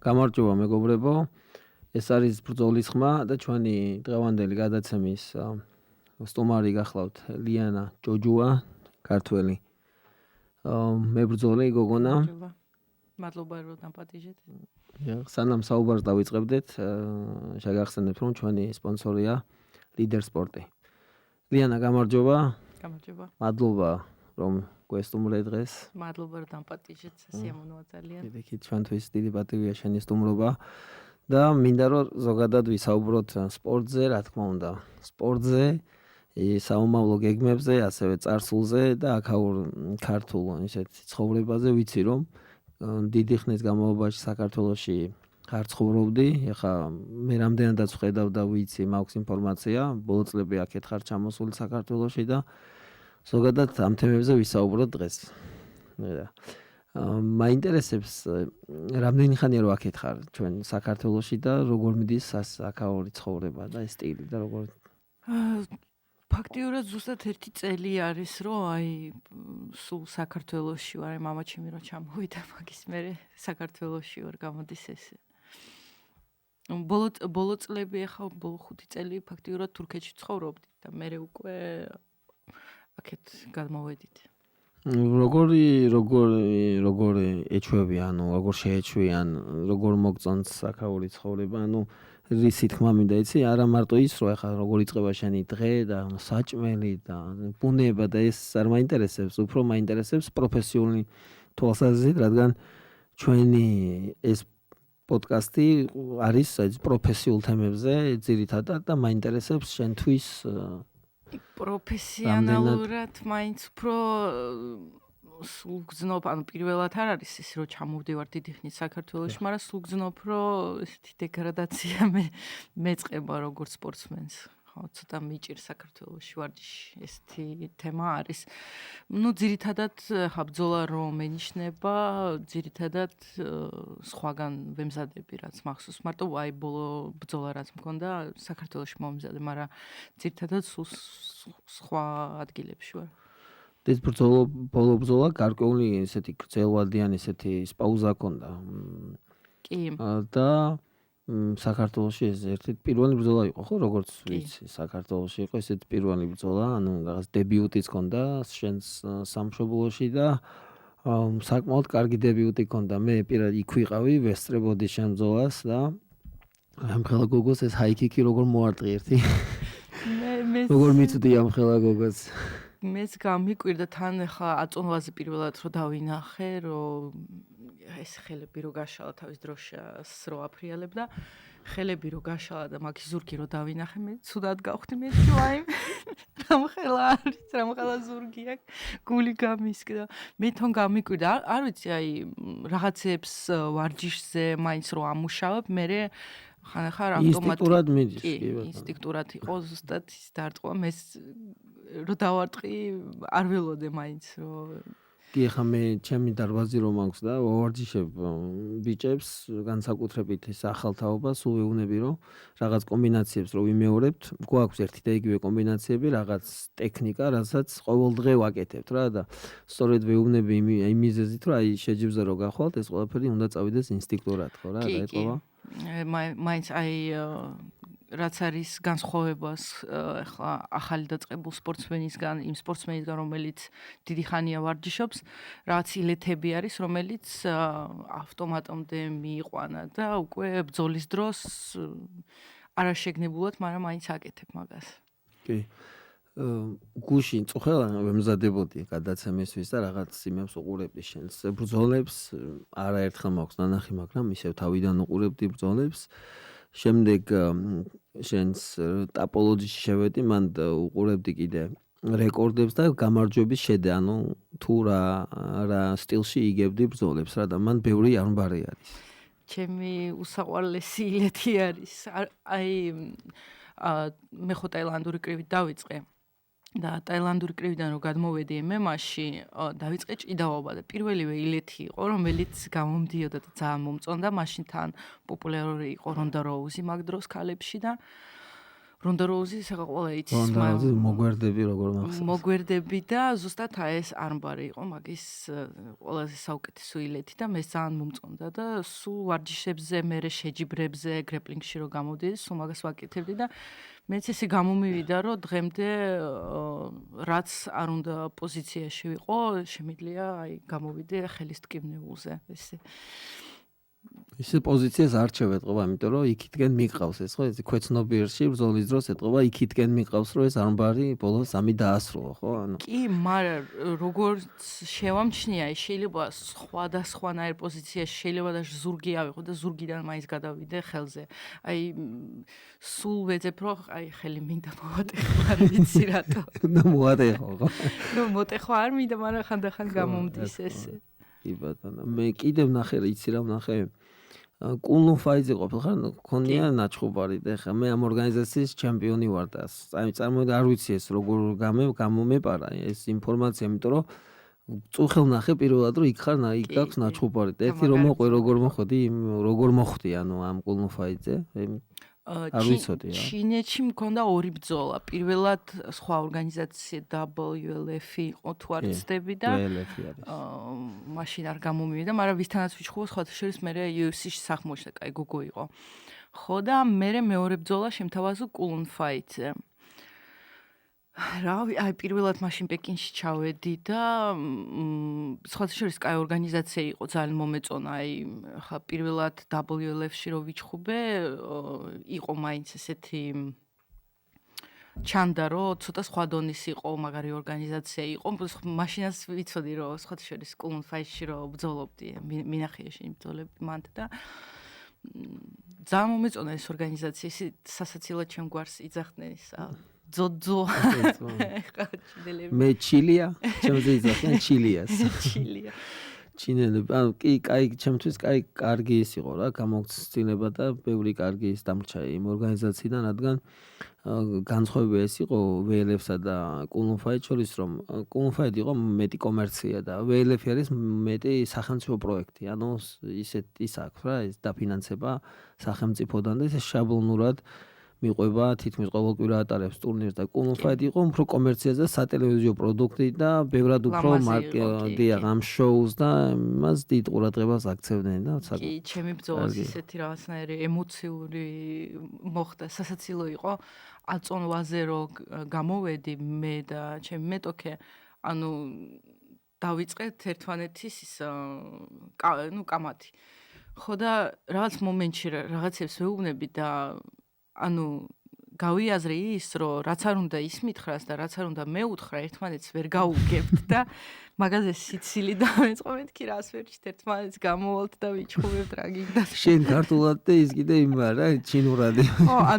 გამარჯობა მეგობრებო. ეს არის ბრძოლის ხმა და ჩვენი დღევანდელი გადაცემის სტუმარი გახლავთ ლიანა ჯოჯუა, ქართველი. მებრძოლი გოგონა. მადლობა რომ დამპატიჟეთ. სანამ საუბარს დავიწყებდეთ, შეგახსენებთ რომ ჩვენი სპონსორია ლიდერ სპორტი. ლიანა გამარჯობა. გამარჯობა. მადლობა რომ გვესტუმრე დღეს. მადლობა რომ დამპატიჟეთ, სიამოვნოა ძალიან. დიდი ჩვენთვის დიდი პატივია შენი სტუმრობა. და მინდა რომ ზოგადად ვისაუბროთ სპორტზე, რა თქმა უნდა. სპორტზე, საომავლო გეგმებზე, ასევე წარსულზე და აქაურ ქართულ ისეთ ცხოვრებაზე ვიცი რომ დიდი ხნის განმავლობაში საქართველოში არ ცხოვრობდი. ეხლა მე რამდენადაც ვხედავ და ვიცი, მაქვს ინფორმაცია, ბოლო წლები აქეთ ხარ ჩამოსული საქართველოში და ზოგადად ამ თემებზე ვისაუბროთ დღეს. მაინტერესებს რამდენი ხანია რომ აქეთ ხარ ჩვენ საქართველოში და როგორ მიდის აქაური ცხოვრება და ეს სტილი და როგორ ფაქტიურად ზუსტად 1 წელი არის რომ აი სულ საქართველოში ვარ, მამა ჩემი რო ჩამოვიდა მაგის მერე საქართველოში ვარ, გამოდის ესე. ბოლო წლები ახლა ბოლო 5 წელი ფაქტიურად თურქეთში ცხოვრობდი და მერე უკვე აქეთ გადმოვედით. როგორ ეჩვევი, ანუ როგორ შეეჩვიან, როგორ მოგწონს აქაური ცხოვრება, ანუ რის თქმა მინდა იცი, არა მარტო ის რომ ახლა როგორ იწყება შენი დღე და საჭმელი და ბუნება და ეს არ მაინტერესებს, უფრო მაინტერესებს პროფესიული თვალსაზრისით, რადგან ჩვენი ეს პოდკასტი არის პროფესიულ თემებზე ძირითადად და მაინტერესებს შენთვის პროფესიონალურად მაინც უფრო სულ გძნობ, ანუ პირველად არ არის ის რომ ჩამოვდივარ დიდი ხნით საქართველოში, მაგრამ სულ გძნობ რომ ესეთი დეგრადაცია მეწყება როგორც სპორტსმენს. ხო, ცოტა მიჭირს საქართველოში ვარჯიში, ესეთი თემა არის. ძირითადად ბრძოლა რომ მენიშნება, ძირითადად სხვაგან ვემზადები, რაც მახსოვს. მარტო აი ბოლო ბრძოლა რაც მქონდა, საქართველოში მომზადე, მაგრამ ძირითადად სულ სხვა ადგილებში ვარ. ეს ბოლო ბრძოლა გარკვეული ესეთი გრძელვადიანი ესეთი პაუზა ჰქონდა. კი. და საქართველოში ეს ერთ-ერთი პირველი ბრძოლა იყო, ხო, როგორც ვიცი, საქართველოში იყო ესეთი პირველი ბრძოლა, ანუ რაღაც დებიუტიც ჰქონდა შენს სამშობლოში და საკმაოდ კარგი დებიუტი ჰქონდა. მე პირად იქ ვიყავი, ვესწრებოდი შენ ბრძოლას და ამხელა გოგოს ეს ჰაიკიკი როგორ მოარტყი ერთი. როგორ მიწვდი ამხელა გოგოს. მეც გამიკვირდა თან ახლა აწონვაზე პირველად რომ დავინახე, რომ ეს ხელები რო გაშალა თავის დროშას რო აფრიალებ და ხელები რო გაშალა და მაგის ზურგი რო დავინახე, მე ცუდად გავხდი, მე ვაიმ. რამხელა არის, რამხელა ზურგი აქვს, გული გამისკდა. მე თან გამიკვირდა, არ ვიცი, აი რაღაცებს ვარჯიშზე მაინც რო ამუშავებ, მე ხარ ავტომატურად მიდის, კი, ინსტინქტურად იყო ზუსტად ის დარტყვა, მე რო დავარტყი, არ ველოდე მაინც რომ კი, ხა მე ჩემი დარბაზი რომ აქვს და ვავარჯიშებ ბიჭებს, განსაკუთრებით ეს ახალთაობა, სულ ვეუბნები რომ რაღაც კომბინაციებს რო ვიმეორებთ, გვაქვს ერთი და იგივე კომბინაციები, რაღაც ტექნიკა, რასაც ყოველდღე ვაკეთებთ რა და სწორედ ვეუბნები იმ მიზეზით, რომ აი შეჯიბზე რო გახვალთ, ეს ყველაფერი უნდა წავიდეს ინსტინქტურად, ხო რა, დაეტყობა. მაინც აი რაც არის განსხვავებას ახლა ახალი დაწყებულ სპორტსმენისგან, იმ სპორტსმენისგან, რომელიც დიდი ხანია ვარჯიშობს, რაღაც ილეთები არის, რომელიც ავტომატომდე მიიყვანა და უკვე ბრძოლის დროს არაშეგნებულად, მაგრამ მაინც აკეთებ მაგას. კი. გუში წუხელა ვემზადებოდი გადაცემისთვის და რაღაც იმებს უყურებდი შენს ბრძოლებს, არაერთხელ მაქვს ნანახი, მაგრამ ისევ თავიდან უყურებდი ბრძოლებს. შემდეგ შენს ტაპოლოგიაში შევედი, მან უყურებდი კიდე რეკორდებს და გამარჯვების შედე, ანუ თუ რა სტილში იგებდი ბრძოლებს რა და მან ბევრი არმბარი არის. ჩემი უსაყვარლესი ილეთი არის. აი მე ხო ტაილანდური კრივით დავიწყე. და ტაილანდური კრივიდან რომ გადმოვედი MMA-ში, დავიწყე ჭიდაობა და პირველივე ილეთი იყო, რომელიც გამომდიოდა და ძალიან მომწონდა, მაშინ თან პოპულარული იყო რონდა როუზი მაგ დროს ქალებში და Ronda Rousey-ს ახლა ყველა იცის. Ronda Rousey მოგვერდები როგორ მახსოვს. მოგვერდები და ზუსტად ეს armbar იყო მაგის ყველაზე საუკეთესო ილეთი და მე ძალიან მომწონდა და სულ ვარჯიშებზე, მერე შეჯიბრებზე, გრეპლინგში რო გამოვდი, სულ მაგას ვაკეთებდი და მეც ესე გამომივიდა, რომ დღემდე რაც არ უნდა პოზიციაში ვიყო, შემიძლია აი გამოვიდე ხელის ტკივნეულზე, ესე ისე პოზიციას არჩევ ეთყობა, იმიტომ რომ იქითკენ მიყავს ეს ხო, ეს ქვეცნობიერში ბრძოლის დროს ეთყობა, იქითკენ მიყავს, რომ ეს armbari ბოლოს ამი დაასრულო, ხო? ანუ კი, მაგრამ როგორც შევამჩნია, შეიძლება სხვადასხვანაირ პოზიციაში შეიძლება და ზურგი ავიღო და ზურგიდან მაინც გადავიდე ხელზე. აი სულ ვეძებ, რომ აი ხელი მინდა მოვატეხო, არ ვიცი რატო. და მოატეხო, ხო? ნუ მოტეხო არ მინდა, მაგრამ ხანდახან გამომდის ესე. კი ბატონო, მე კიდევ ნახე, იცი რა ვნახე? კულნუ ფაიზე ყოფილ ხარ, ქონია ნაჩხუბარი და ხა მე ამ ორგანიზაციის ჩემპიონი ვარ და აი წარმოიდგინე არ ვიცი ეს როგორ გამომეპარა ეს ინფორმაცია, იმიტომ რომ წუხელ ნახე პირველად რომ იქ ხარ, იქ გაქვს ნაჩხუბარი და ერთი რომ მოყვე როგორ მოხვდი, როგორ მოხვდი ანუ ამ კულნუ ფაიზე? არ ვიცოდი რა. ჩინეთში მქონდა ორი ბრძოლა. პირველად სხვა ორგანიზაცია WLF-ი იყო თუ არ ვცდები და მაშინ არ გამომივიდა, მაგრამ ვისთანაც ვიჩხუბო, სხვათა შორის მე UFC-ში სახმოჩნდა, კაი გოგო იყო. ხო და მე მეორე ბრძოლა შემთავაზო კულუნ ფაიტზე. რავი, აი პირველად მაშინ პეკინში ჩავედი და სხვათა შორის კაი ორგანიზაცია იყო, ძალიან მომეწონა, აი ხა პირველად WLF-ში რო ვიჩხუბე, იყო მაინც ესეთი ჩანდა, რომ ცოტა სხვა დონის იყო, მაგარი ორგანიზაცია იყო, მაშინაც ვიცოდი, რომ სხვათა შორის კულუნ ფაიტში რო ბრძოლობდი, მინახია შენი ბრძოლები მანდ და ძალიან მომეწონა ეს ორგანიზაცია, ისე სასაცილოდ ჩემ გვარს იძახდნენ ისა ძოძო. მე ჩილია, ჩემზე იძახიან ჩილიას. ჩილია. ჩინელები, ანუ კი, კაი, ჩემთვის კაი, კარგი ის იყო რა, გამოცდილება და ბევრი კარგი ის დამრჩა იმ ორგანიზაციიდან, რადგან განსხვავება ეს იყო WLF-სა და კულუნ ფაიტ შორის, რომ კულუნ ფაიტ იყო მეტი კომერცია და WLF არის მეტი სახელმწიფო პროექტი, ანუ ისეთ ის აქვს რა, ეს დაფინანსება სახელმწიფოდან და ეს შაბლონურად მიყვება თითქმის ყოველკვირა ატარებს ტურნირს და კულუნ ფაიტ იყო უფრო კომერციაზე სატელევიზიო პროდუქტი და ბევრად უფრო მარკეტინგი ამ შოუს და იმას დიდ ყურადღებას აქცევდნენ და კი, ჩემი ბრძოლას ისეთი რაღაცნაირი ემოციური მოხდა, სასაცილო იყო. აწონვაზე რო გამოვედი მე და ჩემი მეტოქე, ანუ დავიწყეთ ერთმანეთის ის ნუ კამათი. ხო და რაღაც მომენტში რაღაცებს ვეუბნები და ანუ გავიაზრე ის, რომ რაც არ უნდა ის მითხრას და რაც არ უნდა მე უთხრა, ერთმანეთს ვერ გაუგებთ და მაგაზე სიცილი დამეწყო, მეთქი რას ვერჩით, ერთმანეთს გამოვალთ და ვიჩხუბებთ რა გიგდა. შენ ქართულად და ის კიდე იმ რა, ჩინურადი.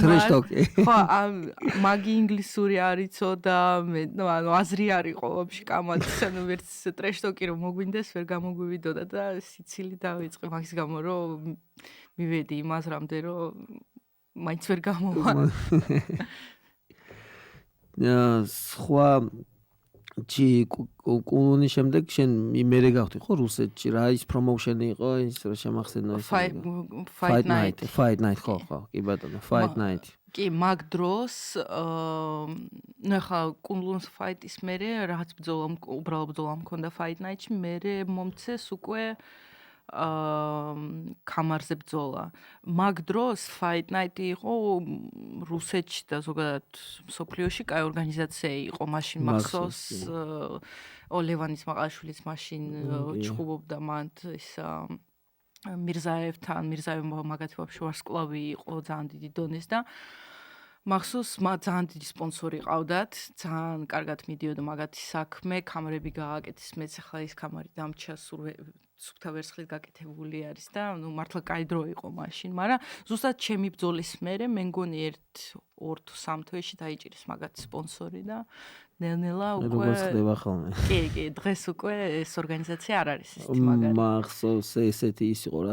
ტრეშტოკი. ხო, მაგი ინგლისური არიცო და მე ანუ აზრი არ იყო ვაფშე კამათის, ანუ ვერც ტრეშტოკი რომ მოგვინდეს ვერ გამოგვივიდოდა და სიცილი დავიწყე მაგის გამო, რომ მივედი იმ აზრამდე, რომ მაინც ვერ გამოვა. სხვა კულუნის შემდეგ შენ იმერე გავხდი ხო რუსეთში რა ის პრომოუშენი იყო ის რა შემახსენო ის Fight Night ხო კი ბატონო Fight Night კი მაგ დროს ნუ ხა კულუნის ფაიტის მერე რაღაც ბრძოლა უბრალოდ ბრძოლა მქონდა Fight Night-ში მერე მომცეს უკვე კამარზე ბრძოლა. მაგ დროს Fight Night იყო რუსეთში და ზოგადად მსოფლიოში კაი ორგანიზაცია იყო. მაშინ მახსოვს ლევანის მაყაშვილიც მაშინ ჩხუბობდა მანდ ის მირზაევთან, მირზაევმა მაგათი ვაფშე ვარსკვლავი იყო ძალიან დიდი დონის და მახსოვს ძალიან დიდი სპონსორი ყავდათ, ძალიან კარგად მიდიოდა მაგათი საქმე, კამერები გააკეთეს, მეც ახლა ის კამერი დამჩა სუფთა ვერცხლით გაკეთებული არის და ნუ მართლა კაი დრო იყო მაშინ, მაგრამ ზუსტად ჩემი ბრძოლის მერე მე მგონი 1-2 3 თვეში დაიჭირეს მაგათი სპონსორი და ნელ-ნელა უკვე როგორ ხდება ხოლმე. კი, დღეს უკვე ეს ორგანიზაცია არ არის ისეთი მაგარი. მახსოვს ესეთი ის იყო რა,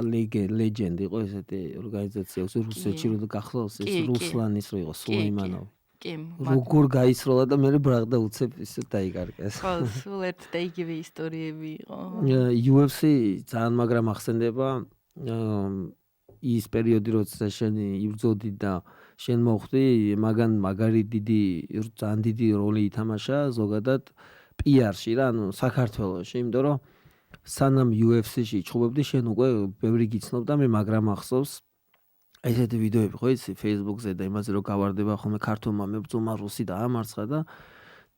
ლეგენდი იყო ესეთი ორგანიზაცია, რუსეთში რო გახსოვს ეს რუსლანის რო იყო სულეიმანოვი. კი, როგორ გაიცროლა და მე ბრაღდა უცებ ისე დაიკარგეს. ხო, სულ ერთ და იგივე ისტორიები იყო. UFC ძალიან მაგრამ ახსენდება ის პერიოდი, როცა შენი იბრძოდი და შენ მოხვდი მაგან მაგარი ძალიან დიდი როლი ითამაშა ზოგადად PR-ში რა, ანუ საქართველოში, იმიტომ რომ სანამ UFC-ში ჩხუბებდი, შენ უკვე ბევრი გიცნობდა და მე მაგრამ ახსოვს ესეთი ვიდეოები ხო იცი Facebook-ზე და იმაზე რომ გავარდება ხოლმე ქართულმა მებრძოლმა რუსი დაამარცხა და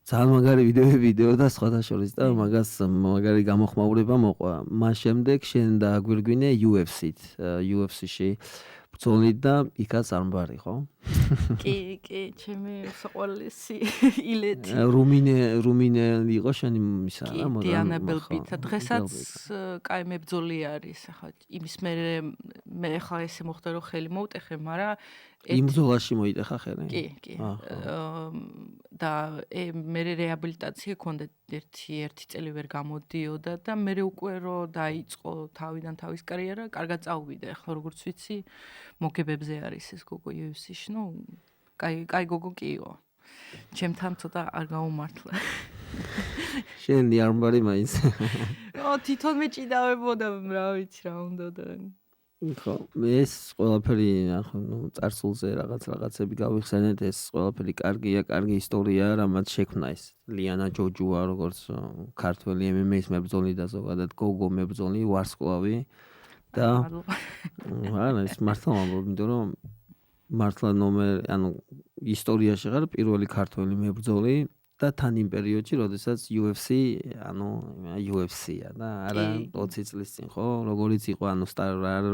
ძალიან მაგარი ვიდეო და სხვათა შორის და მაგას მაგარი გამოხმაურება მოყვა. მას შემდეგ შენ დააგვირგვინე UFC-თ, UFC-ში ბრძოლით და იქაც არ mbari ხო? კი, ჩემი საყვარლესი ილეთი. რუმინე იყო შენი ისა რა მოდელი. დიანა ბელბიცა დღესაც კაი მებრძოლი არის, ახლა იმის მე ახლა ესე მოხდა რომ ხელი მოუტეხე, მაგრამ იმ ბრძოლაში მოიტეხა ხელი? კი. და მე რეაბილიტაცია ქონდა ერთი წელი ვერ გამოდიოდა და მე უკვე რომ დაიწყო თავიდან თავის კარიერა, კარგად წავიდა. ახლა როგორც ვიცი, მოგებებზე არის ეს გოგო UFC-ში, ნუ კაი გოგო კიო. ჩემთან ცოტა არ გაუმართლა. შენი არ mbari მაინც. თვითონ მეჭიდავებოდა, რა ვიცი რა უნდა და ხო, ეს ყველაფერი ახლა ნუ წარსულზე რაღაცები გავიხსენეთ, ეს ყველაფერი კარგი ისტორიაა, რამაც შექმნა ეს ლიანა ჯოჯუა, როგორც ქართველი MMA-ის მებრძოლი და ზოგადად გოგო მებრძოლი, ვარსკვლავი და არა, ეს მართლა ვამბობ, იმიტომ რომ მართლა ისტორიაში ხარ პირველი ქართველი მებრძოლი და თან იმ პერიოდში, როდესაც UFC, UFC-ა და არა 20 წლის წინ, ხო? როგორიც იყო,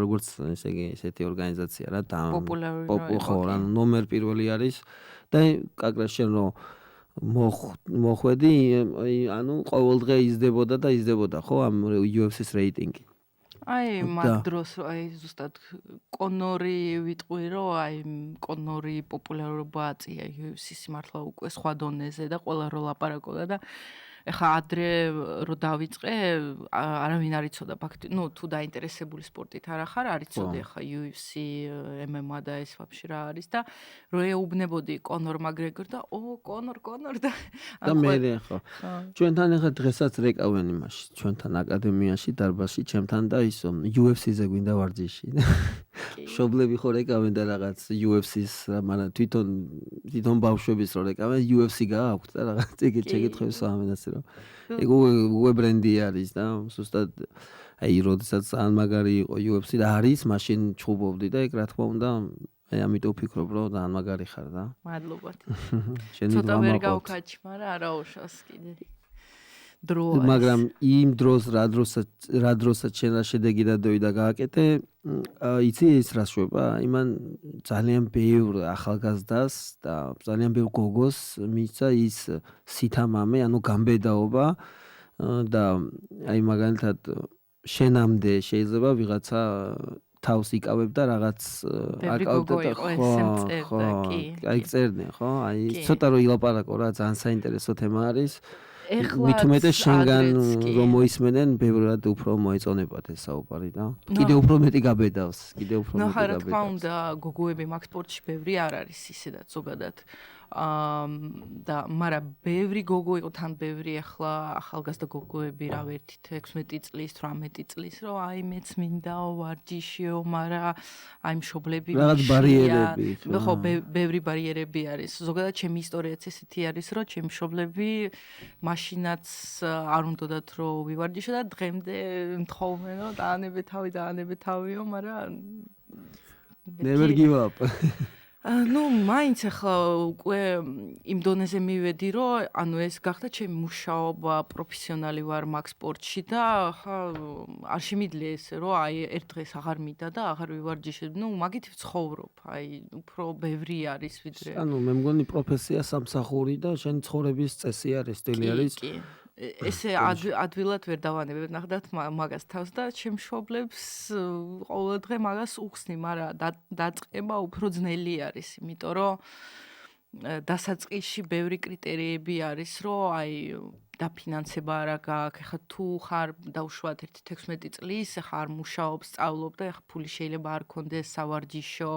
როგორც ესე იგი, ესეთი ორგანიზაცია რა და პოპულარული ნომერ პირველი არის და კაკრა შენ რომ მოხვედი, ყოველდღე იზრდებოდა, ხო, ამ UFC-ის რეიტინგი. მაგ დროს ზუსტად კონორი ვიტყვი რომ კონორი პოპულარობა აწია UFC-ს მართლა უკვე სხვა დონეზე და ყველა რო ლაპარაკობდა და ეხა ადრე რო დავიწყე არავინ არ იცოდა ფაქტი, თუ დაინტერესებული სპორტით არა ხარ, არ იცოდი ეხა UFC, MMA და ეს ვაფშე რა არის და რო ეუბნებოდი კონორ მაკგრეგორ და კონორ და მე ხო. ჩვენთან ეხა დღესაც რეკავენ იმაში, ჩვენთან აკადემიაში, დარბაზში, ჩემთან და ისო UFC-ზე გვინდა ვარჯიში. მშობლები ხო რეკავენ და რაღაც UFC-ს, მაგრამ თვითონ ბავშვების რო რეკავენ, UFC გააქვთ და რაღაც ეგეთ შეკითხვებს ამენას რომ ეგ უკვე ბრენდი არის და ზუსტად როდესაც ძალიან მაგარი იყო UFC და არის, მაშინ ჩხუბობდი და ეგ რა თქმა უნდა ამიტომ ვფიქრობ რომ ძალიან მაგარი ხარ და მადლობა. შენი ცოტა ვერ გავქაჩი, მაგრამ არა უშავს კიდე. მაგრამ იმ დროს რა დროსაც შენ რა შედეგი დადოვიდა გააკეთე, იცი ეს რა შვება? იმან ძალიან ბევრ ახალგაზრდას და ძალიან ბევრ გოგოს მისცა ის სითამამე, გამბედაობა და მაგალითად შენამდე შეიძლება ვიღაცა თავს იკავებდა რაღაც აკავებდა და ხო, წერდნენ, ხო? ცოტა რომ ილაპარაკო რა, ძალიან საინტერესო თემა არის. მithumetes შენგან რომ მოისმენენ, ბევრად უფრო მოეწონებათ ეს საუბარი და კიდე უფრო მეტი გაბედავს, რა თქმა უნდა, გოგოები მაგ სპორტში ბევრი არ არის ისედაც ზოგადად. და მაგრამ ბევრი გოგო იყო, თან ბევრი ახლა ახალგაზრდა გოგოები რა ვერთი 16 წლის, 18 წლის, რომ მეც მინდაო ვარჯიშიო, მაგრამ მშობლები რაღაც ბარიერები. ხო, ბევრი ბარიერები არის. ზოგადად ჩემი ისტორიაც ესეთი არის, რომ ჩემი მშობლები მაშინაც არ უნდათ რომ ვივარჯიშო და დღემდე მთხოვენ რომ დაანებე თავიო, მაგრამ never give up. მაინც ახლა უკვე იმ დონეზე მივედი, რომ ეს გახდა ჩემი მუშაობა, პროფესიონალი ვარ მაგ სპორტში და არ შემიძლია ესე, რომ ერთ დღეს აღარ მიდა და აღარ ვივარჯიშებ. მაგით ვცხოვრობ, უფრო ბევრი არის ვიდრე. მე მგონი პროფესია სამსახური და შენი ცხოვრების წესი არის, სტილი არის. კი. ესე ადვილად ვერ დავანებებ, ნახდათ მაგას თავს და შემშობლებს ყოველდღე მაგას უხსნი, მაგრამ დაწყება უფრო ძნელი არის, იმიტომ რომ დასაწყისში ბევრი კრიტერიები არის, რომ დაფინანსება არა გაქვს. ეხლა თუ ხარ დაუშვათ 16 წლის, ხარ მუშაობ, სწავლობ და ეხლა ფული შეიძლება არ კონდეს სავარჯიშო,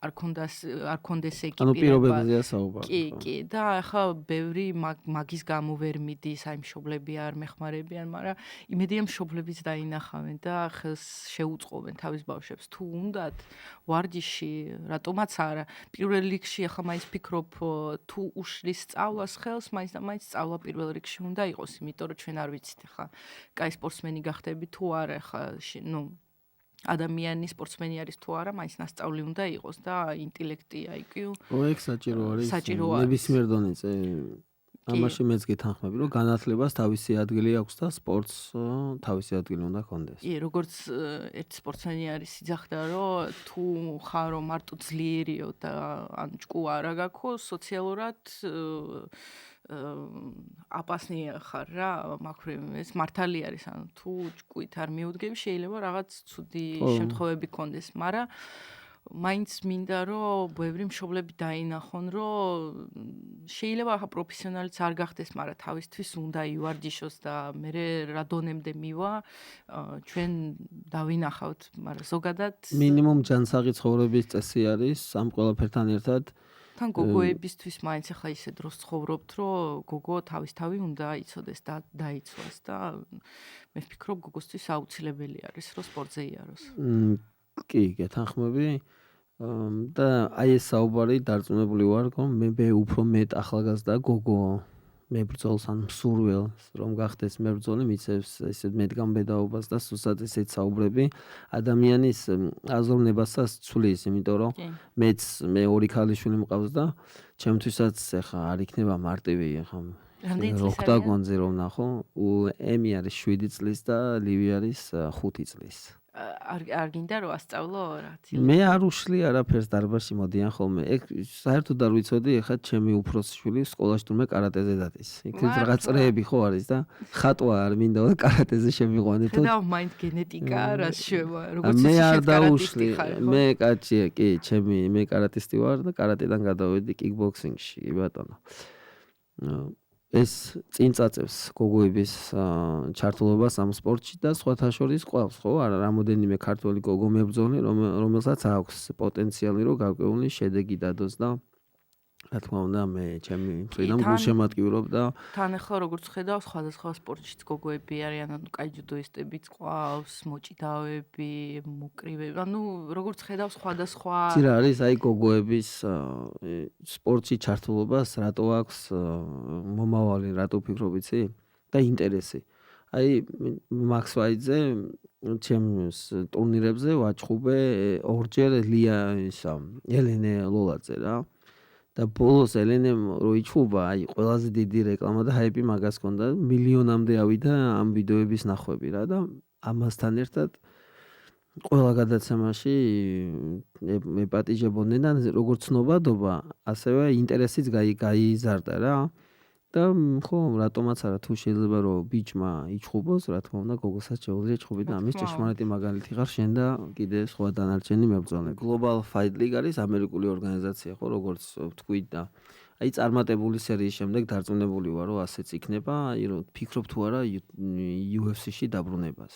არ კონდეს ანუ ეკიპირება. პირობებზეა საუბარი. კი, და ეხლა ბევრი მაგის გამო ვერ მიდის, აი მშობლები არ მეხმარებიან, მაგრამ იმედია მშობლებიც დაინახავენ და ხელს შეუწყობენ თავის ბავშვებს. თუ უნდათ ვარჯიში, რატომაც არა. პირველ რიგში ეხლა მაინც ფიქრობ, თუ უშლის სწავლას ხელს, მაინც და მაინც სწავლა პირველ რიგში უნდა იყოს, იმიტომ რომ ჩვენ არ ვიცით ეხლა კაი სპორტსმენი გახდები თუ არა, ეხლა ადამიანი სპორტსმენი არის თუ არა, მაინც ნასწავლი უნდა იყოს და ინტელექტი, IQ. ეგ საჭირო არის. საჭირო არის. ნებისმიერ დონეზე. ამაში მეც გეთანხმები, რომ განათლებას თავისი ადგილი აქვს და სპორტს თავისი ადგილი უნდა ჰქონდეს. კი, როგორც ერთი სპორტსმენი არის იძახდა, რომ თუ ხარო მარტო ძლიერიო და ან ჭკუა არა გაქვს, სოციალურად აპასნი ხარ რა, მაგრივ ეს მართალი არის, ანუ თუ ჭკუით არ მიუდგები, შეიძლება რაღაც ცუდი შემთხვევები გქონდეს, მაგრამ მაინც მინდა რომ ბევრი მშობლები დაინახონ, რომ შეიძლება ახლა პროფესიონალიც არ გახდეს, მაგრამ თავისთვის უნდა ივარჯიშოს და მე რა დონემდე მივა, ჩვენ დავინახავთ, მაგრამ ზოგადად მინიმუმ ჯანსაღი ცხოვრების წესი არის ამ ყველაფერთან ერთად. თან გოგოებისთვის მაინც ახლა ისე დროს ცხოვრობთ, რომ გოგო თავისთავი უნდა იცოდეს და დაიცვას და მე ვფიქრობ გოგოსთვის აუცილებელი არის, რომ სპორტზე იაროს. კი, გეთანხმები. და აი ეს საუბარი დარწმუნებული ვარ, რომ მე უფრო მეტ ახალგაზრდა გოგო მებრძოლს ან მსურველს რომ გახდეს მებრძოლი მიცევს ესეთ მეტგამბედაობას და სუსტად ესეთ საუბრები ადამიანის აზროვნებასაც ცვლის, იმიტომ რომ მე ორი ქალიშვილი მყავს და ჩემთვისაც ეხა არ იქნება მარტივი ეხა ოქტაგონზე რომ ნახო, ემი არის 7 წლის და ლივი არის 5 წლის. არ გინდა რომ ასწავლო რაც მე არ უშლი არაფერს დარბაზში მოდიან ხოლმე. ეგ საერთოდ არ ვიცოდი, ეხლა ჩემი უფროსი შვილი სკოლაში თურმე კარატეზე დადის. იქ რაღაც წრეები ხო არის და ხატვა არ მინდა და კარატეზე შემიყვანეთო. და მაინც გენეტიკა რას შევა, როგორც მე არ დაუშლი. მე კაცია, კი, მე კარატისტი ვარ და კარატედან გადავედი კიკბოქსინგში, კი ბატონო. ეს წინ წაწევს გოგოების ჩართულობას ამ სპორტში და სხვათა შორის ყავს, ხო? არა, რამოდენიმე ქართველი გოგო მებრძოლი, რომელსაც აქვს პოტენციალი, რომ გარკვეული შედეგი დადოს და რა თქმა უნდა, მე ჩემი მხრიდან გულშემატკივრობ და თან ახლა როგორც ხედავ, სხვადასხვა სპორტშიც გოგოები არიან, ანუ კაი ჯუდოისტებიც ყავს, მოჭიდავეები, მოკრივეები, ანუ როგორც ხედავ, სხვადასხვა ცირა არის აი გოგოების სპორტში ჩართულობას, რატო აქვს მომავალი, რატო ფიქრობ იცი? და ინტერესი. აი მაქს ვაიძე ჩემს ტურნირებზე ვაჩხუბე ორჯერ ელენე ლოლაძე რა. და ბოლოს ელენემ რო იჩხუბა, აი ყველაზე დიდი რეკლამა და ჰაიპი მაგას ჰქონდა, მილიონამდე ავიდა ამ ვიდეოების ნახვები რა და ამასთან ერთად ყველა გადაცემაში ეპატიჟებოდნენ და როგორც ცნობადობა, ასევე ინტერესიც გაიზარდა რა. და ხო, რატომაც არა, თუ შეიძლება რომ ბიჭმა იჩხუბოს, რა თქმა უნდა, გოგოსაც შეუძლია ჩხუბი და ამის ჭეშმარიტი მაგალითი ხარ შენ და კიდე სხვა დანარჩენი მებრძოლები. Global Fight League არის ამერიკული ორგანიზაცია, ხო, როგორც ვთქვით და აი წარმატებული სერიის შემდეგ დარწმუნებული ვარ, რომ ასეც იქნება, აი რომ ფიქრობ თუ არა UFC-ში დაბრუნებას.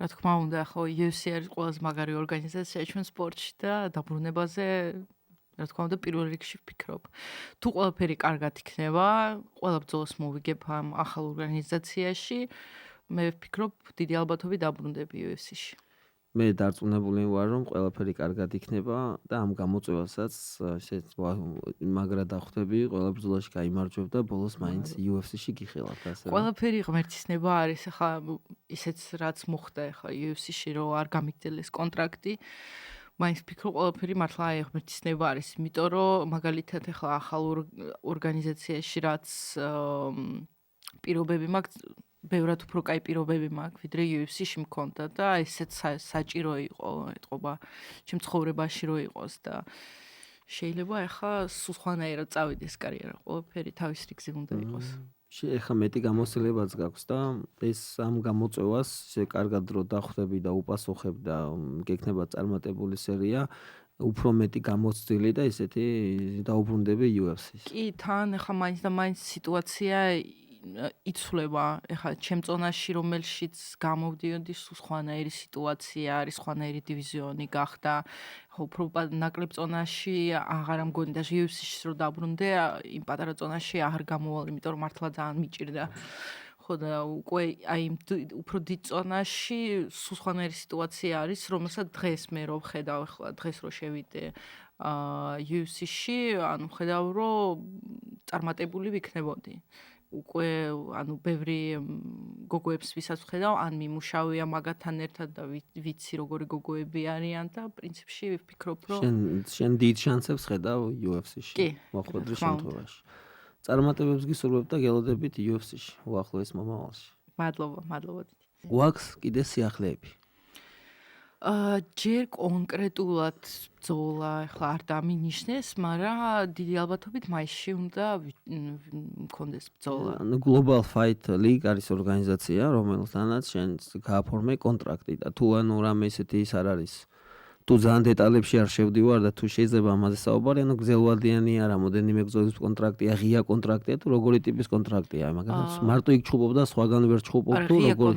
რა თქმა უნდა, ხო, UFC არის ყველაზე მაგარი ორგანიზაცია ჩვენ სპორტში და დაბრუნებაზე რა თქმა უნდა პირველ რიგში ვფიქრობ. თუ ყველაფერი კარგად იქნება, ყველა ბრძოლას მოვიგებ ამ ახალ ორგანიზაციაში, მე ვფიქრობ დიდი ალბათობით დაბრუნდები UFC-ში. მე დარწმუნებული ვარ, რომ ყველაფერი კარგად იქნება და ამ გამოწვევასაც ესეც მაგრა დახვდები, ყველა ბრძოლაში გაიმარჯვებ და ბოლოს მაინც UFC-ში გიხილავთ ასე. ყველაფერი ღმერთისნება არის, ახლა ისეც რაც მოხდა ახლა UFC-ში, რომ არ გამიგრძელეს კონტრაქტი. მაინც ვფიქრობ ყველაფერი მართლა აი ღმერთისნება არის, იმიტომ რომ მაგალითად ახლა ახალ ორგანიზაციაში რაც პირობები მაქვს, ბევრად უფრო კაი პირობები მაქვს, ვიდრე UFC-ში მქონდა და ესეც საჭირო იყო, ეთყობა ჩემ ცხოვრებაში რო იყოს და შეიძლება ახლა სულ სხვანაირად წავიდეს კარიერა, ყველაფერი თავის რიგზე უნდა იყოს. ეხლა მეტი გამოცდილებაც გაქვს და ეს ამ გამოწვევას ისე კარგად რო დახვდები და უპასუხებ და გექნება წარმატებული სერია, უფრო მეტი გამოცდილი და ესეთი დაუბრუნდები UFC-ს. კი, თან ახლა მაინც და მაინც სიტუაცია იცვლება. ეხლა ჩემ წონაში რომელშიც გამოვდიოდი, სულ სხვანაირი სიტუაცია არის, სხვანაირი დივიზიონი გახდა. ხო, უფრო ნაკლებ წონაში აღარ მგონი და UFC-ში რო დაბრუნდე, იმ პატარა წონაში აღარ გამოვალ, იმიტომ რომ მართლა ძალიან მიჭირდა. ხო და უკვე აი უფრო დიდ წონაში სულ სხვანაირი სიტუაცია არის, რომელსაც დღეს მე რო ვხედავ, ახლა დღეს რო შევიდე UFC-ში, ანუ ვხედავ, რომ წარმატებული ვიქნებოდი. უკვე ანუ ბევრი გოგოებს ვისაც ვხედავ, ან მიმუშავია მაგათთან ერთად და ვიცი როგორი გოგოები არიან და პრინციპში ვფიქრობ, რომ შენ დიდ შანსებს ხედავ UFC-ში მოხვედრის შემთხვევაში. წარმატებებს გისურვებ და გელოდებით UFC-ში უახლოეს მომავალში. მადლობა დიდი. გვაქვს კიდე სიახლეები. ჯერ კონკრეტულად ბრძოლა ახლა არ დამინიშნეს, მაგრამ დიდი ალბათობით მაისში უნდა მქონდეს ბრძოლა. Global Fight League არის ორგანიზაცია, რომელთანაც შენ გააფორმე კონტრაქტი და თუ ანუ რამე ისეთი ის არ არის. თუ ძალიან დეტალებში არ შევდივარ და თუ შეიძლება ამაზე საუბარი, ანუ გრძელვადიანი არა, მომდენიმე ბრძოლის კონტრაქტია, ღია კონტრაქტია თუ როგორი ტიპის კონტრაქტია, მაგრამ მარტო იქ ჩხუბობ და სხვაგან ვერ ჩხუბობ თუ როგორ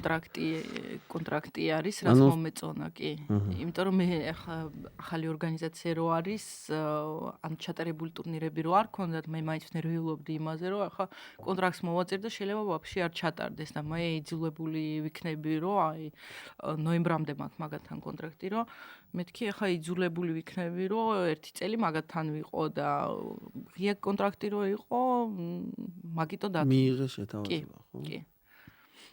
კონტრაქტი არის, რაც მომეწონა კი. იმიტომ რომ მე ახალი ორგანიზაცია რო არის, ან ჩატარებული ტურნირები რო არ ქონდათ, მე მაინც ნერვიულობდი იმაზე, რომ ახლა კონტრაქტს მოვაწერ და შეიძლება ვაფშე არ ჩატარდეს და მე იძულებული ვიქნები, რომ აი ნოემბრამდე მაქვს მაგათთან კონტრაქტი, რომ მეთქი ახლა იძულებული ვიქნები, რომ ერთი წელი მაგათთან ვიყო და ღია კონტრაქტი რო იყო, მაგიტო დათო. მიიღე შეთავაზება, ხო? კი.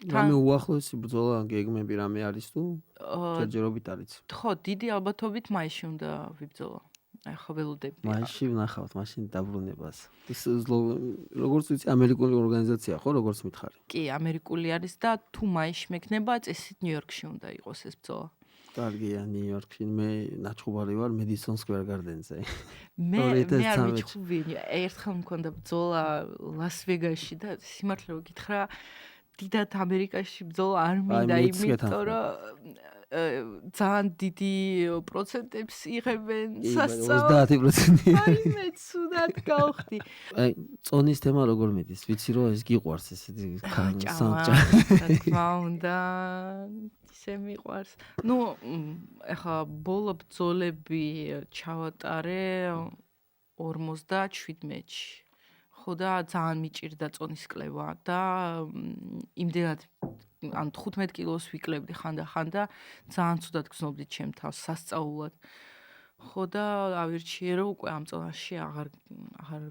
რამე უახლოესი ბრძოლა გეგმები რამე არის თუ ჯერჯერობით არის? ხო, დიდი ალბათობით მაისში უნდა ვიბრძოლო. ახლა ველოდები. მაისში ვნახავთ, მაშინ დაბრუნებას. ის როგორც ვიცი, ამერიკული ორგანიზაცია ხო, როგორც მითხარი? კი, ამერიკული არის და თუ მაისში მექნება, წესით ნიუ-იორკში უნდა იყოს ეს ბრძოლა. კარგია, ნიუ-იორკში მე ნაჩხუბარი ვარ Madison Square Garden-ზე. მე არ მიჩხუბი, ერთხელ მქონდა ბრძოლა ლას-ვეგასში და სიმართლე რომ გითხრა, დიდად ამერიკაში ბრძოლა არ მინდა, იმიტომ რომ ძალიან დიდი პროცენტებს იღებენ სასწაულს. 30%. აი მე ცუდად გავხდი. აი, წონის თემა როგორ მიდის? ვიცი რომ ეს გიყვარს ესეთი სამჭა. თქმა უნდა, ისე მიყვარს. ნუ, ეხლა ბოლო ბრძოლები ჩავატარე 57 მეჩი. ხო და ძალიან მიჭირდა წონის კლება და იმდენად ან 15 კილოს ვიკლებდი ხანდახან და ძალიან ცუდად გრძნობდი ჩემ თავს სასწაულად. ხო და ავირჩიე რომ უკვე ამ წონაში აღარ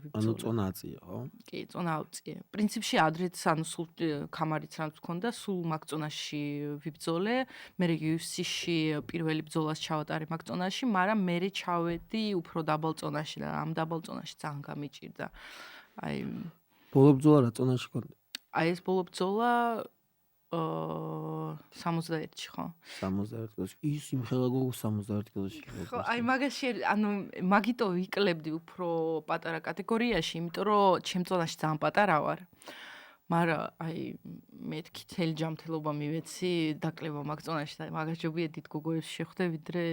ვიბრძოლე. ანუ წონა აწია, ხო? კი, წონა აწია. პრინციპში ადრეც ანუ სულ კამარიც რაც მქონდა, სულ მაგ წონაში ვიბრძოლე. მე UFC-ში პირველი ბრძოლას ჩავატარე მაგ წონაში, მაგრამ მე ჩავედი უფრო დაბალ წონაში და ამ დაბალ წონაში ძალიან გამიჭირდა. აი ბოლო ბრძოლა რა წონაში გქონდა? აი ეს ბოლო ბრძოლა 61-ში ხო? 61 კილოში. ის იმხელა გოგო 61 კილოში. ხო, აი მაგაში ანუ მაგიტო ვიკლებდი უფრო პატარა კატეგორიაში, იმიტომ რომ ჩემ წონაში ძალიან პატარა ვარ. მაგრამ აი მეთქი თელი ჯამთელობა მივეცი დაკლება მაგ წონაში და მაგაჯობია დიდ გოგოებს შეხვდე, ვიდრე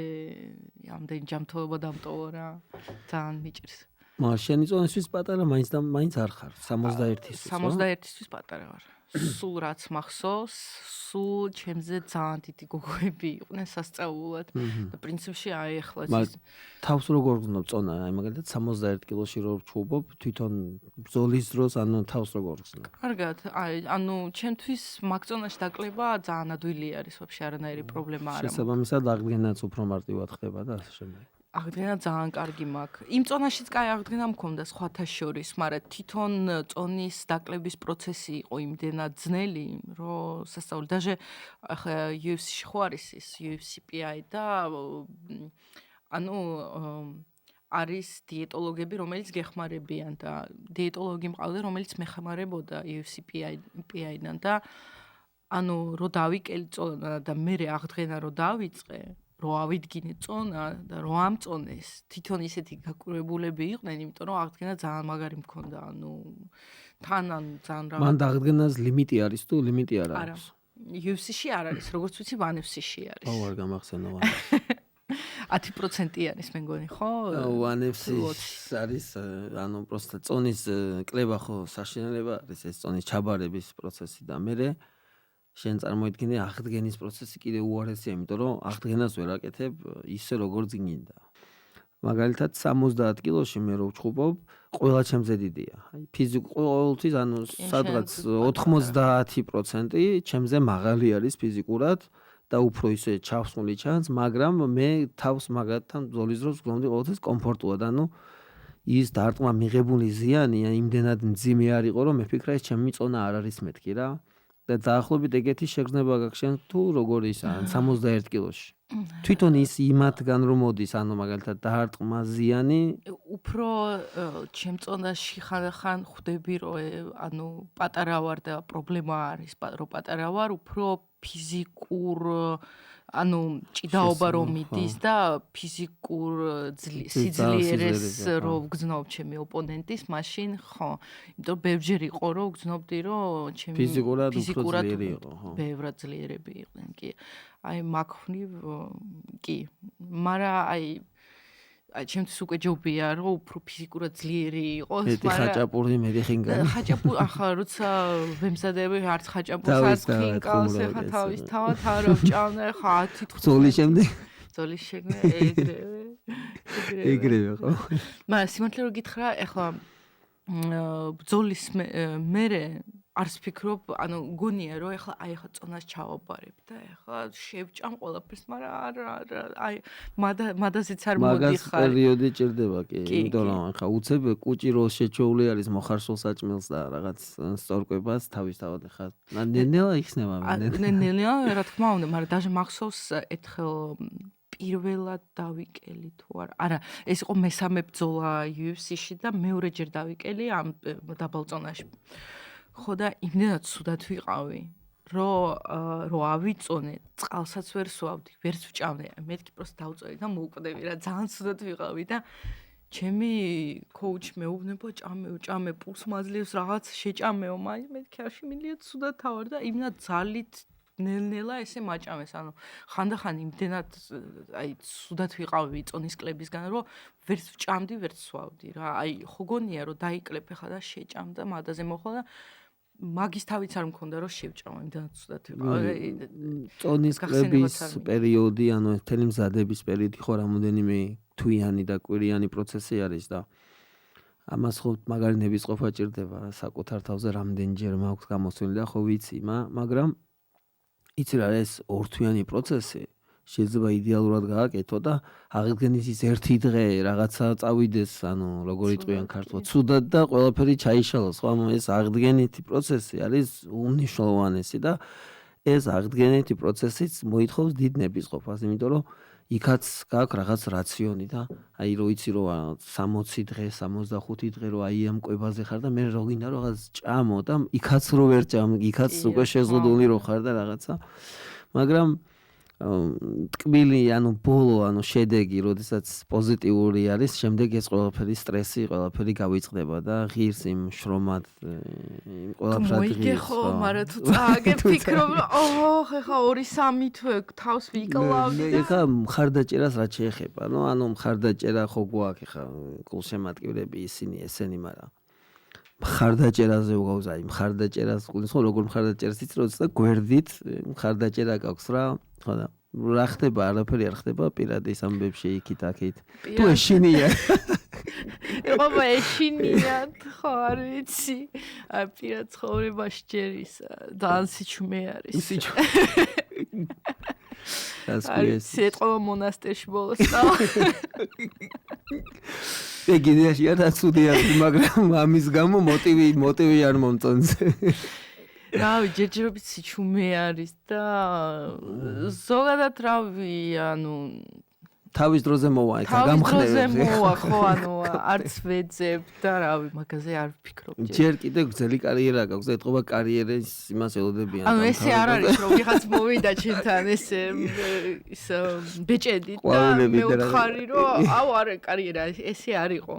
ამდენი ჯამთელობა დამტოვო რა. ძალიან მიჭირს. მაგრამ შენი წონისთვის პატარა მაინც არ ხარ 61-ისთვის. 61-ისთვის პატარა ვარ. სულ რაც მახსოვს, სულ ჩემზე ძალიან დიდი გოგოები იყვნენ სასწაულად და პრინციპში აი ახლა თავს როგორ გრძნობ წონა, აი მაგალითად 61 კილოში რო ჩუბობ, თვითონ ბრძოლის დროს ანუ თავს როგორ გრძნობ? კარგად, აი ანუ ჩემთვის მაგ წონაში დაკლება ძალიან ადვილი არის, ვაფშე არანაირი პრობლემა არ აქვს. შესაბამისად აღდგენაც უფრო მარტივად ხდება და ასე შემდეგ. აღდგენა ძალიან კარგი მაქვს. იმ წონაშიც კაი აღდგენა მქონდა სხვათა შორის, მაგრამ თვითონ წონის დაკლების პროცესი იყო იმდენად ძნელი, რომ სასწაული. Даже ახლა UFC-ში ხო არის ის UFC-PI და ანუ არის დიეტოლოგები, რომელიც გეხმარებიან და დიეტოლოგი მყავდა, რომელიც მეხმარებოდა UFC-PI-დან და ანუ რო დავიკელი წონა და მე აღდგენა რო დავიწყე რო ავიდგინე წონა და რო ამწონეს, თვითონ ისეთი გაკურებულები იყვნენ, იმიტომ რომ აღდგენა ძალიან მაგარი მქონდა, ანუ თან ან ძალიან რა. მან აღდგენას ლიმიტი არის თუ ლიმიტი არ არის? UFC-ში არ არის, როგორც ვიცი, ONE FC-ში არის. აუ არ გამახსენა. 10%-იანის მე მგონი, ხო? ONE-ს არის ანუ პროსტა წონის კლება ხო საშინელება არის ეს წონის ჩაბარების პროცესი და მე შენ წარმოიდგინე აღდგენის პროცესი კიდე უარესია, იმიტომ რომ აღდგენას ვერ აკეთებ ისე როგორც გინდა. მაგალითად 70 კილოში მე რო ვჩხუბობ, ყველა ჩემზე დიდია. აი ფიზიკურთვის ანუ სადღაც 90% ჩემზე მაღალი არის ფიზიკურად და უფრო ისე ჩავსმული ჩანს, მაგრამ მე თავს მაგათთან ბრძოლის დროს ვგონდი ყოველთვის კომფორტულად, ანუ ის დარტყმა მიღებული ზიანი იმდენად მძიმე არ იყო, რომ მე ვფიქრე ეს ჩემი წონა არ არის მეთქი რა. და დაახლოებით ეგეთი შეგრძნება გაქვს შენ თუ როგორ ისაა 71 კილოში. თვითონ ის იმათგან რომ მოდის, ანუ მაგალითად დარტყმა ზიანი, უფრო ჩემ წონაში ხან ხვდები რომ ანუ პატარა ვარ და პრობლემა არის, რომ პატარა ვარ, უფრო ფიზიკურ ანუ ჭიდაობა რომ მიდის და ფიზიკურ სიძლიერეს რომ ვგზნობ ჩემი ოპონენტის, მაშინ ხო, იმიტომ ბევრჯერ იყო რომ ვგზნობდი რომ ჩემი ფიზიკურად უფრო ძლიერი იყო, ხო. ბევრად ძლიერები იყვნენ, კი. აი მაგხნივ კი. მაგრამ აი ჩემთვის უკვე ჯობია რომ უფრო ფიზიკურად ძლიერი იყოს, მეტი ხაჭაპური, მეტი ხინკალი. ხაჭაპური ახლა როცა ვემზადები არც ხაჭაპურს არც ხინკალს ახლა თავის თავად არ ვჭამნე ხა 10 ზოლის შემდეგ ზოლის შემდეგ ეგრევე ხო? მაგრამ სიმართლე რომ გითხრა ახლა ბრძოლის მერე არც ფიქრობ, ანუ გონია რომ ახლა წონას ჩავაბარებ და ახლა შევჭამ ყველაფერს, მაგრამ აი მადაზეც არ მოდიხარ. მაგას პერიოდი ჭირდება კი, იმიტომ რომ ახლა უცებ კუჭი რო შეჩეული არის მოხარშულ საჭმელს და რაღაც სწორკვებას თავისთავად ახლა ნენელა იხსნება მე. ნენელა რა თქმა უნდა, მაგრამ даже მახსოვს ერთხელ პირველად დავიკელი თუ არა, ეს იყო მესამე ბრძოლა UFC-ში და მეორეჯერ დავიკელი ამ დაბალ წონაში. ხო და იმდენად ცუდად ვიყავი, რომ ავიწონე, წყალსაც ვერ სვავდი, ვერც ვჭამდი. მეთქი პროსტ დავწოდი და მოვკვდები რა, ძალიან ცუდად ვიყავი და ჩემი კოუჩი მეუბნება, ჭამე, პულს მაძლევს, რაღაც შეჭამეო, მაგრამ მეთქი არ შემინდია ცუდად თავარ და იმდენად ძალით ნელ-ნელა ესე მაჭამეს, ანუ ხანდახან იმდენად აი ცუდად ვიყავი წონის კლებისგან, რომ ვერც ვჭამდი, ვერც სვავდი რა. აი ხო გონია რომ დაიკლებ ხა და შეჭამ და მადაზე მოხდა და მაგის თავიც არ მქონდა რომ შევჭამ, იმდანაც ცუდად ვიყავი. წონის კლების პერიოდი, ანუ მთელი მზადების პერიოდი ხო რამოდენიმე თვიანი და კვირიანი პროცესი არის და ამას ხო მაგარი ნებისყოფა ჭირდება საკუთარ თავზე რამდენჯერ მაქვს გამოსვლილი და ხო ვიცი, მაგრამ იცი რა ეს ორთვიანი პროცესი შეიძლება იდეალურად გააკეთო და აღდგენის ის ერთი დღე რაღაცა წავიდეს, ანუ როგორ იტყვიან ქართულად, ცუდად და ყველაფერი ჩაიშალოს, ხო, ეს აღდგენითი პროცესი არის უმნიშვნელოვანესი და ეს აღდგენითი პროცესიც მოითხოვს დიდ ნებისყოფას, იმიტომ რომ იქაც გაქვს რაღაც რაციონი და აი რო იცი რომ 60 დღე, 65 დღე რო აი ამ კვებაზე ხარ და მე რო გინდა რომ რაღაც ჭამო და იქაც რო ვერ ჭამ, იქაც უკვე შეზღუდული რო ხარ და რაღაცა. მაგრამ ტკბილი, ანუ ბოლო, ანუ შედეგი, როდესაც პოზიტიური არის, შემდეგ ეს ყველაფერი სტრესი, ყველაფერი გავიწყდება და ღირს იმ შრომად, იმ ყველაფრად ღირს. მოიგეხო, მაგრამ თუ წააგებ ფიქრობ, რომ ეხა 2-3 თვე თავს ვიკლავდი და ეხა მხარდაჭერას რაც შეეხება, ანუ მხარდაჭერა ხო გვაქვს ეხა გულშემატკივრები ისინი ესენი, მაგრამ მხარდაჭერაზე უგავს, აი მხარდაჭერას გულს ხო როგორ მხარდაჭერას იცი, როცა გვერდით მხარდაჭერა გაქვს რა, ხო და რა ხდება, არაფერი არ ხდება პირად ის ამბებში იქით აქით. თუ ეშინია. ეხა ეშინია, ხო არ ვიცი. აი პირად ცხოვრებაში ჯერ ის ძალიან სიჩუმე არის. სიტყვა მონასტერში ბოლოს და ეგიდიაში არ აცუდია, მაგრამ ამის გამო მოტივი არ მომწონს. რავი, ჯერჯერობით სიჩუმე არის და ზოგადად რავი, ანუ თავის დროზე მოვა, ეხა გამხნევებს. თავის დროზე მოვა, ხო, ანუ არც ვეძებ და რავი, მაგაზე არ ვფიქრობ. ჯერ კიდე გრძელი კარიერა გაქვს და ეთყობა კარიერის იმას ელოდებიან. ანუ ესე არ არის, რომ ვიღაც მოვიდა ჩემთან ესე ის ბეჭედი და მე ვხარი, რომ აუ არა კარიერა, ესე არ იყო.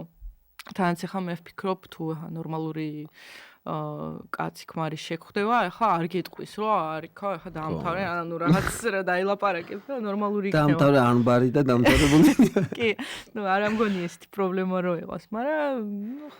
თანაც ახლა მე ვფიქრობ თუ ნორმალური კაცი ქმარი შეგხვდება, ეხლა არ გეტყვის, რომ არიქო, ეხლა დაამთავრე, ანუ რაღაც რა დაილაპარაკებ და ნორმალური იქნება. დაამთავრე ანბარი და დამთავრებული. კი, არ ამგონი ესეთი პრობლემა რო იყოს, მაგრამ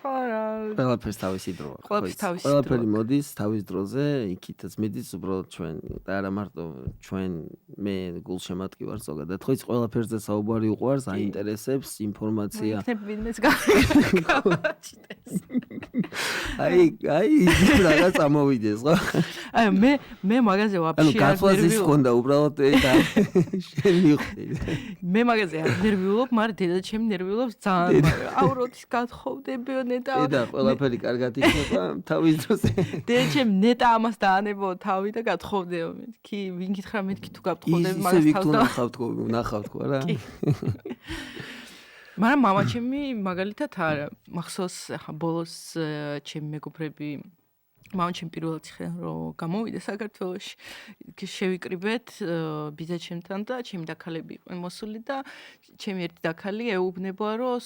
ხა რა ყველაფერს თავისი დრო აქვს. ყველაფერს თავისი დრო ყველაფერი მოდის თავის დროზე, იქითაც მიდის უბრალოდ ჩვენ და არა მარტო ჩვენ მე გულშემატკივარ ვარ ზოგადად. ხო იცი ყველაფერზე საუბარი უყვარს, აინტერესებს ინფორმაცია. იქნებ ბიზნეს გავაჩნდეს. აი რაღაც ამოვიდეს, ხო? აი მე მაგაზე ვაფშე ანუ გათვალის ხონდა უბრალოდ და შენ მიხვდი. მე მაგაზე არ ნერვიულობ, მაგრამ დედა ჩემი ნერვიულობს ძალიან, მაგრამ აუროთის გათხოვდებიო ნეტა. და ყველაფერი კარგად იქნება თავის დროზე. დედა ჩემი ნეტა ამას დაანებო თავი და გათხოვდებო. მეთქი ვინ გითხრა მეთქი თუ გათხოვდები მაგას თავს და ნახავთ ხო რა? მაგრამ მამა ჩემი მაგალითად არა. მახსოვს ახლა ბოლოს ჩემი მეგობრები მამა ჩემი პირველად იხენ რომ გამოვიდა საქართველოში. შევიკრიბეთ ბიძა ჩემთან და ჩემი დაქალები იყვნენ მოსული და ჩემი ერთი დაქალი ეუბნება რომ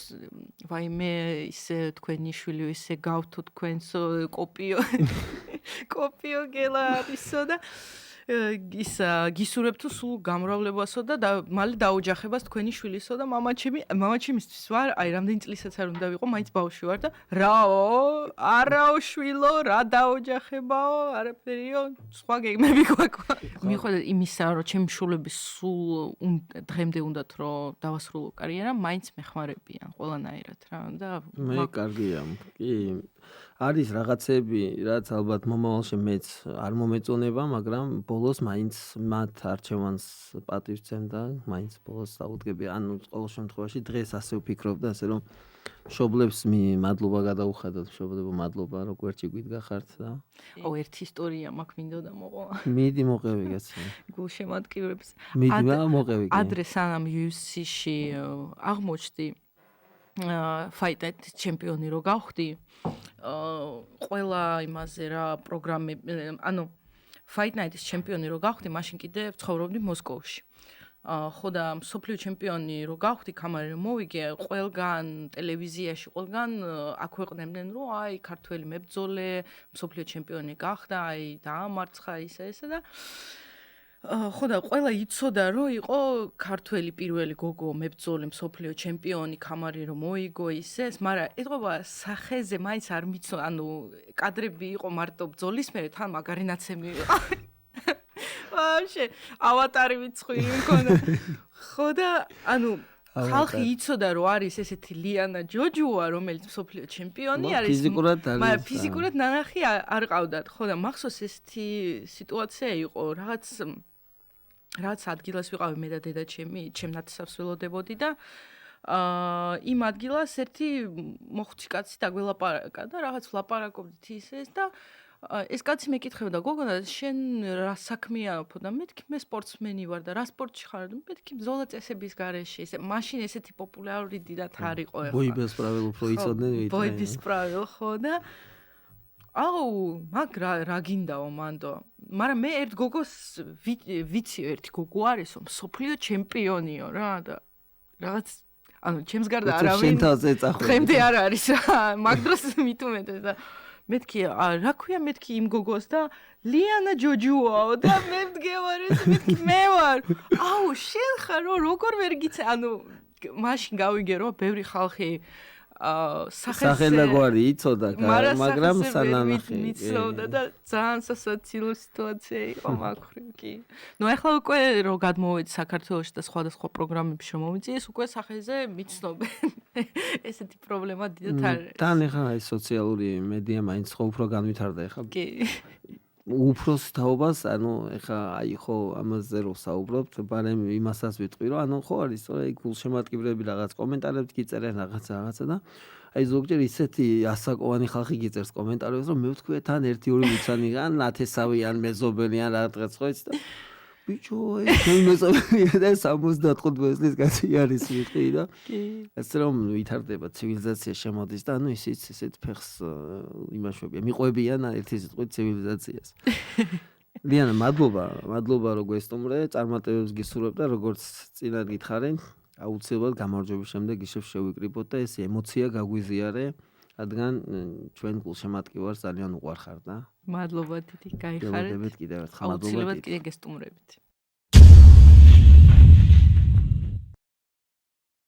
ვაიმე ისე თქვენი შვილი ისე გავთო თქვენსო კოპიო გელა ისო და ისა გისურებ თუ სულ გამრავლებასო და მალე დაუჯახებას თქვენი შვილისო და მამა ჩემისთვის ვარ აი რამდენი წლისაც არ უნდა ვიყო მაინც ბავშვი ვარ და რაო არაო შვილო რა დაუჯახებაო არაფერიო სხვა გეგმები გვაქვს მიხვდეთ იმისა რომ ჩემი შვილები სულ დღემდე უნდათ რომ დავასრულო კარიერა მაინც მეხმარებიან ყველანაირად რა და მე კარგია კი არის რაღაცები რაც ალბათ მომავალში მეც არ მომეწონება მაგრამ ბოლოს მაინც მათ არჩევანს პატივს ვცემ და მაინც ბოლოს დავუდგები ანუ ყოველ შემთხვევაში დღეს ასე ვფიქრობ და ასე რომ მშობლებს მადლობა გადაუხადოთ მშობლებო მადლობა რომ გვერდში გვიდგახართ და აუ ერთი ისტორია მაქვს მინდოდა მოყვა მიდი მოყევი კაცი გულშემატკივრებს მიდი მოყევი ადრე სანამ UFC-ში აღმოჩნდი fight night ჩემპიონი რო გავხდი ყველა იმაზე რა პროგრამები ანუ fight night-ის ჩემპიონი რო გავხდი მაშინ კიდე ცხოვრობდი მოსკოვში ხო და მსოფლიო ჩემპიონი რო გავხდი კამარი რო მოვიგე ყველგან ტელევიზიაში ყველგან აქვეყნებდნენ რომ აი ქართველი მებრძოლე მსოფლიო ჩემპიონი გახდა აი დაამარცხა ისე და ხო და ყველა იცოდა რომ იყო ქართველი პირველი გოგო მებრძოლი მსოფლიო ჩემპიონი კამარი რომ მოიგო ისეს მაგრამ ეთყობა სახეზე მაინც არ მიცო ანუ კადრები იყო მარტო ბრძოლის მერე თან მაგარინაცემი იყო ვაფშე ავატარი ვიცხვი მქონდა ხო და ანუ ხალხი იცოდა რომ არის ესეთი ლიანა ჯოჯუა რომელიც მსოფლიო ჩემპიონი არის მაგრამ ფიზიკურად ნანახი არ ყავდათ ხო და მახსოვს ესეთი სიტუაცია იყო რაც ადგილას ვიყავი მე და დედა ჩემ ნათესავს ველოდებოდი და იმ ადგილას ერთი მოხუცი კაცი დაგველაპარაკა და რაღაც ვლაპარაკობდით ისეს და ეს კაცი მეკითხებოდა გოგონა შენ რა საქმეა და მეთქი მე სპორტსმენი ვარ და რა სპორტში ხარ და მეთქი ბრძოლა წესების გარეშე ესე მაშინ ესეთი პოპულარული დიდად არ იყო ეხლა ბოიბეს правил უფრო იცოდნენ ვიდრე ბოიბეს правил ხო და აუ მაგ რა გინდაო მანდო მაგრამ მე ერთ გოგოს ვიცი ერთი გოგო არისო მსოფლიო ჩემპიონიო რა და რაღაც ანუ ჩემს გარდა არავინ დღემდე არ არის რა მაგ დროს მithumetes და მეთქი რა ქვია მეთქი იმ გოგოს და ლიანა ჯოჯუაო და მე მდგევარ ეს მეთქი მე ვარ აუ შენ ხარ როგორ ვერ გიცე ანუ მაშინ გავიგე რომ ბევრი ხალხი სახელ და გვარი იცოდა მაგრამ სანანახი მიცნობდა და ძალიან სასაცილო სიტუაცია იყო მაგხრივ კი ნუ ახლა უკვე რო გადმოვედი საქართველოში და სხვადასხვა პროგრამებში შემოვიწიეს უკვე სახეზე მიცნობენ ესეთი პრობლემა დიდად არ არის თან ახლა ეს სოციალური მედია მაინც ხო უფრო განვითარდა ახლა კი უფროს თაობას ანუ ეხა აი ხო ამაზე რო საუბრობთ ბარემ იმასაც ვიტყვი რომ ანუ ხო არის სწორედ აი გულშემატკივრები რაღაც კომენტარებს გიწერენ რაღაცა და აი ზოგჯერ ისეთი ასაკოვანი ხალხი გიწერს კომენტარებს რომ მე ვთქვი თან 1-2 ვიცანი ან ნათესავი ან მეზობელი ან რაღაც ხო იცი და ბიჭო ეს მეზობელია და 75 წლის კაცი არის ვიტყვი და ეს რომ ვითარდება ცივილიზაცია შემოდის და ანუ ისიც ესეთ ფეხს იმაშვებია მიყვებიან ერთი სიტყვით ცივილიზაციას ლიანა მადლობა რომ გვესტუმრე წარმატებებს გისურვებ და როგორც წინათ გითხარი აუცილებლად გამარჯვების შემდეგ ისევ შევიკრიბოთ და ეს ემოცია გაგვიზიარე რადგან ჩვენ გულშემატკივარს ძალიან უყვარხარ და მადლობა დიდი, გაიხარეთ. ველოდებით კიდევ ერთხელ მადლობა აუცილებლად დიდი. კიდე გესტუმრებით.